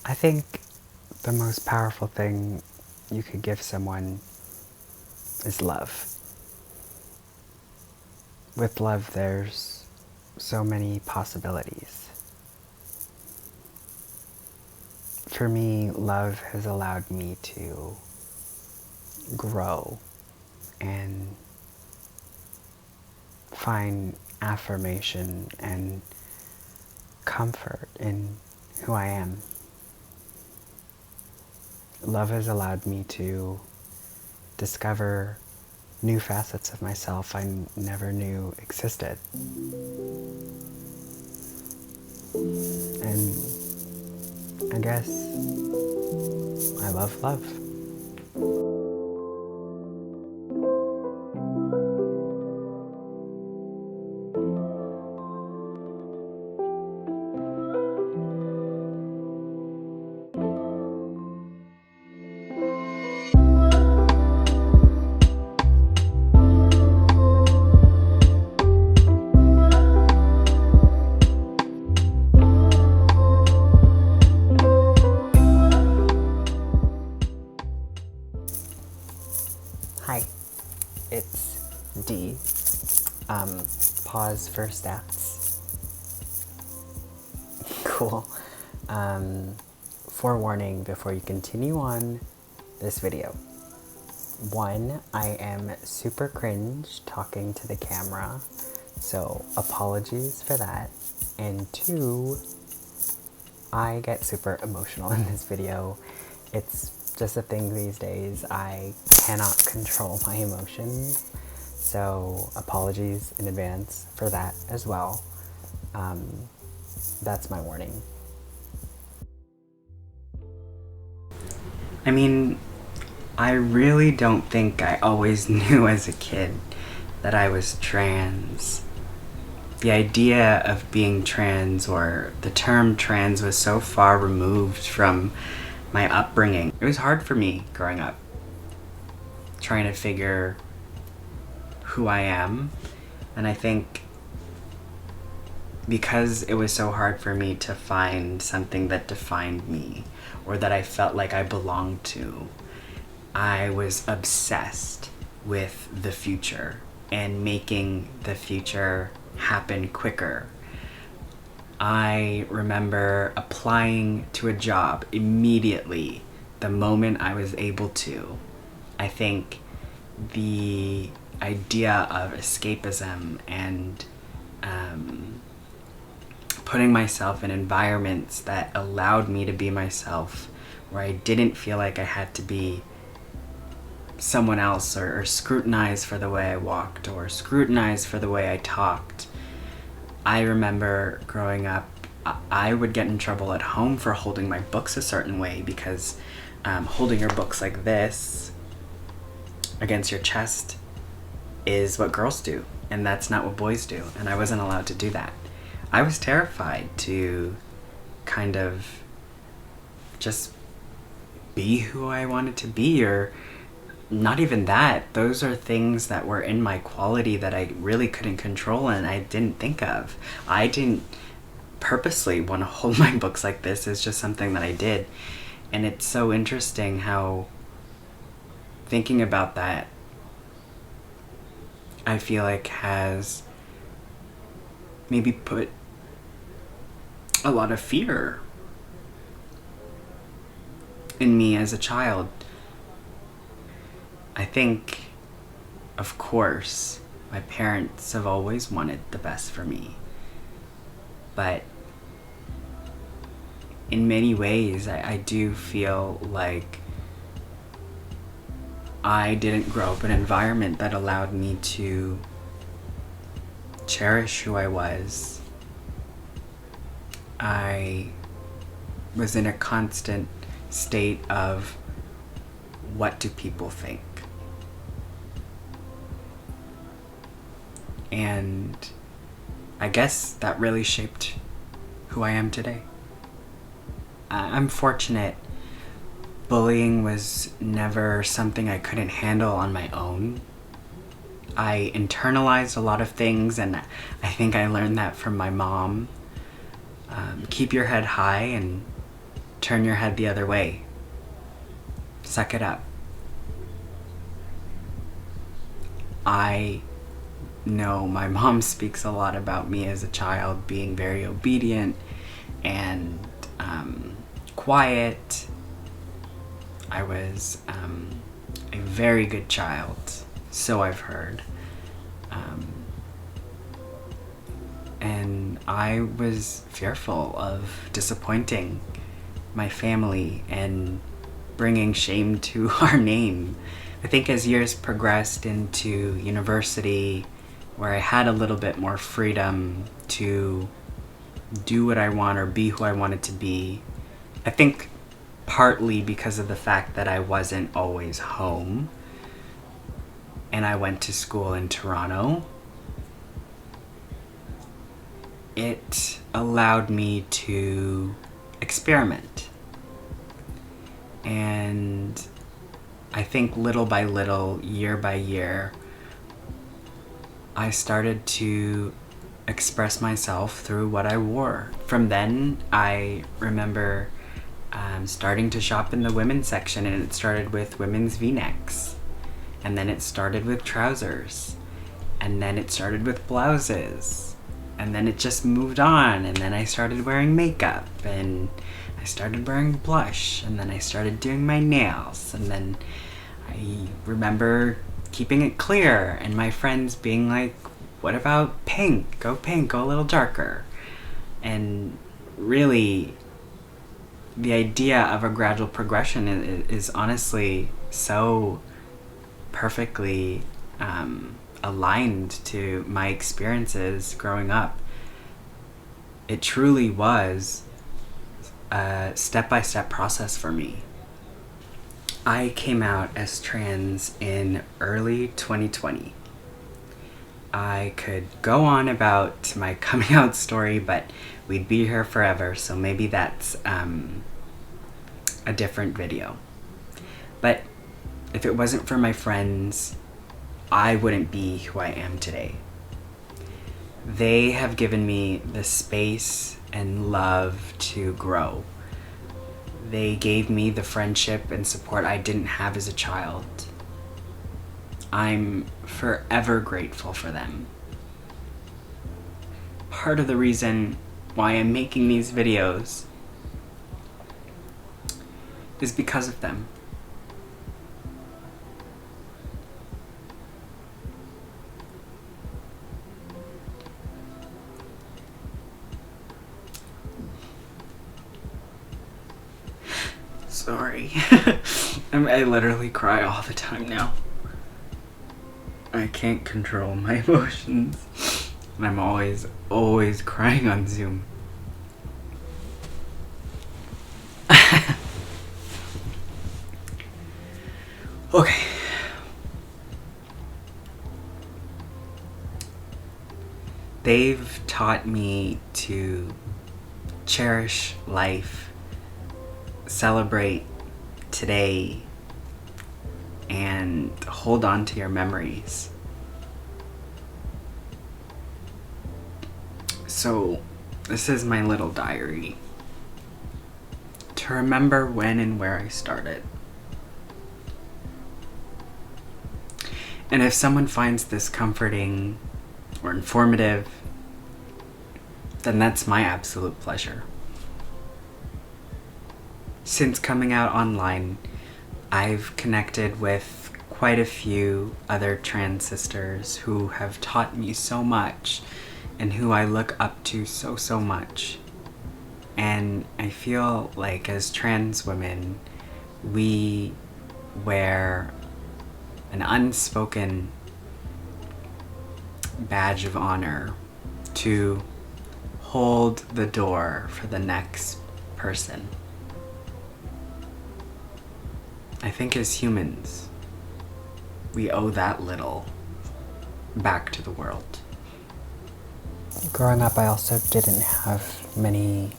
I think the most powerful thing you could give someone is love. With love, there's so many possibilities. For me, love has allowed me to grow and find affirmation and comfort in who I am. Love has allowed me to discover new facets of myself I never knew existed. And I guess I love love. Hi, it's D. Pause for stats. Cool. Forewarning before you continue on this video. 1, I am super cringe talking to the camera, so apologies for that. And 2, I get super emotional in this video. It's just a thing these days. I cannot control my emotions, so apologies in advance for that as well. That's my warning. I mean, I really don't think I always knew as a kid that I was trans. The idea of being trans, or the term trans, was so far removed from my upbringing. It was hard for me growing up, trying to figure who I am. And I think because it was so hard for me to find something that defined me or that I felt like I belonged to, I was obsessed with the future and making the future happen quicker. I remember applying to a job immediately the moment I was able to. I think the idea of escapism and putting myself in environments that allowed me to be myself, where I didn't feel like I had to be someone else or scrutinized for the way I walked or scrutinized for the way I talked. I remember growing up, I would get in trouble at home for holding my books a certain way because holding your books like this against your chest is what girls do, and that's not what boys do, and I wasn't allowed to do that. I was terrified to kind of just be who I wanted to be, or not even that. Those are things that were in my quality that I really couldn't control and I didn't think of. I didn't purposely want to hold my books like this. It's just something that I did. And it's so interesting how, thinking about that, I feel like has maybe put a lot of fear in me as a child. I think, of course, my parents have always wanted the best for me. But in many ways, I do feel like I didn't grow up in an environment that allowed me to cherish who I was. I was in a constant state of, what do people think? And I guess that really shaped who I am today. I'm fortunate. Bullying was never something I couldn't handle on my own. I internalized a lot of things, and I think I learned that from my mom. Keep your head high and turn your head the other way. Suck it up. I know my mom speaks a lot about me as a child being very obedient and quiet. I was a very good child, so I've heard. And I was fearful of disappointing my family and bringing shame to our name. I think as years progressed into university, where I had a little bit more freedom to do what I want or be who I wanted to be, I think partly because of the fact that I wasn't always home and I went to school in Toronto, it allowed me to experiment. And I think little by little, year by year, I started to express myself through what I wore. From then, I remember starting to shop in the women's section, and it started with women's v-necks. And then it started with trousers. And then it started with blouses. And then it just moved on, and then I started wearing makeup, and I started wearing blush, and then I started doing my nails, and then I remember keeping it clear, and my friends being like, what about pink? Go a little darker. And really, the idea of a gradual progression is honestly so perfectly aligned to my experiences growing up. It truly was a step-by-step process for me. I came out as trans in early 2020. I could go on about my coming out story, but we'd be here forever, so maybe that's a different video. But if it wasn't for my friends, I wouldn't be who I am today. They have given me the space and love to grow. They gave me the friendship and support I didn't have as a child. I'm forever grateful for them. Part of the reason why I'm making these videos is because of them. Sorry. I literally cry all the time now. I can't control my emotions. And I'm always crying on Zoom. Okay. They've taught me to cherish life, celebrate today, and hold on to your memories. So, this is my little diary to remember when and where I started. And if someone finds this comforting or informative, then that's my absolute pleasure. Since coming out online, I've connected with quite a few other trans sisters who have taught me so much and who I look up to so much. And I feel like as trans women, we wear an unspoken badge of honor to hold the door for the next person. I think as humans, we owe that little back to the world. Growing up, I also didn't have many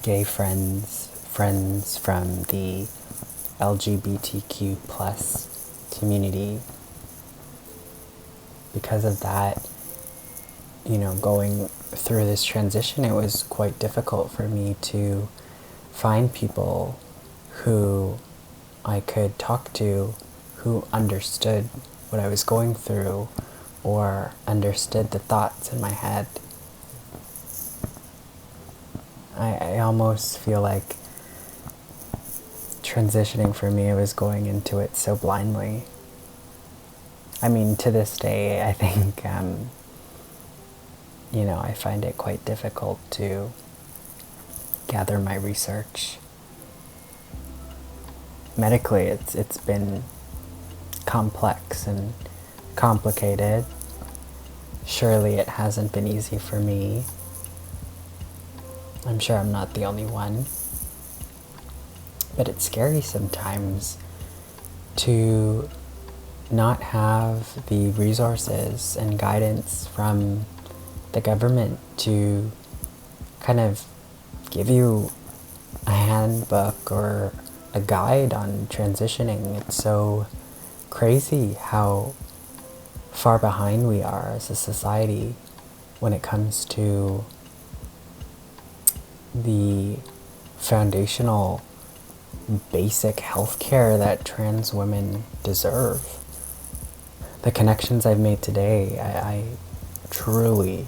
gay friends from the LGBTQ plus community. Because of that, going through this transition, it was quite difficult for me to find people who I could talk to who understood what I was going through or understood the thoughts in my head. I almost feel like transitioning for me, I was going into it so blindly. I mean, to this day, I think, I find it quite difficult to gather my research. Medically, it's been complex and complicated. Surely it hasn't been easy for me. I'm sure I'm not the only one. But it's scary sometimes to not have the resources and guidance from the government to kind of give you a handbook or a guide on transitioning. It's so crazy how far behind we are as a society when it comes to the foundational basic healthcare that trans women deserve. The connections I've made today, I truly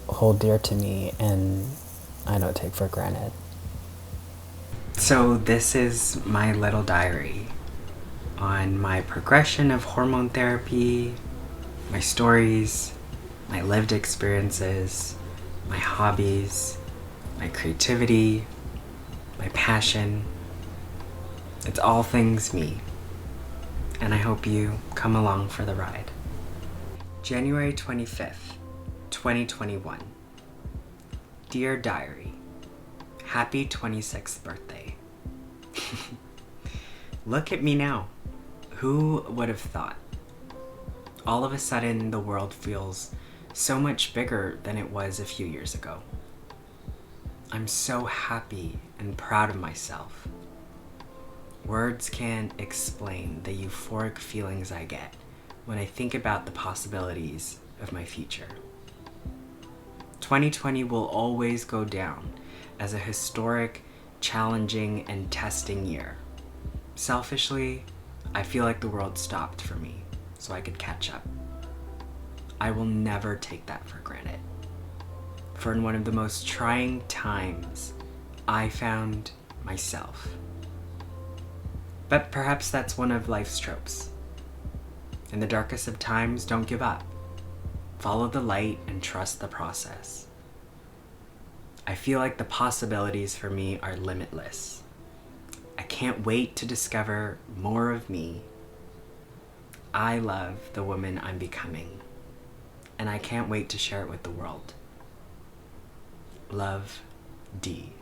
hold dear to me and I don't take for granted. So this is my little diary on my progression of hormone therapy, my stories, my lived experiences, my hobbies, my creativity, my passion. It's all things me. And I hope you come along for the ride. January 25th, 2021. Dear Diary, happy 26th birthday. Look at me now. Who would have thought? All of a sudden, the world feels so much bigger than it was a few years ago. I'm so happy and proud of myself. Words can't explain the euphoric feelings I get when I think about the possibilities of my future. 2020 will always go down as a historic, challenging, and testing year. Selfishly, I feel like the world stopped for me so I could catch up. I will never take that for granted. For in one of the most trying times, I found myself. But perhaps that's one of life's tropes. In the darkest of times, don't give up. Follow the light and trust the process. I feel like the possibilities for me are limitless. I can't wait to discover more of me. I love the woman I'm becoming, and I can't wait to share it with the world. Love, D.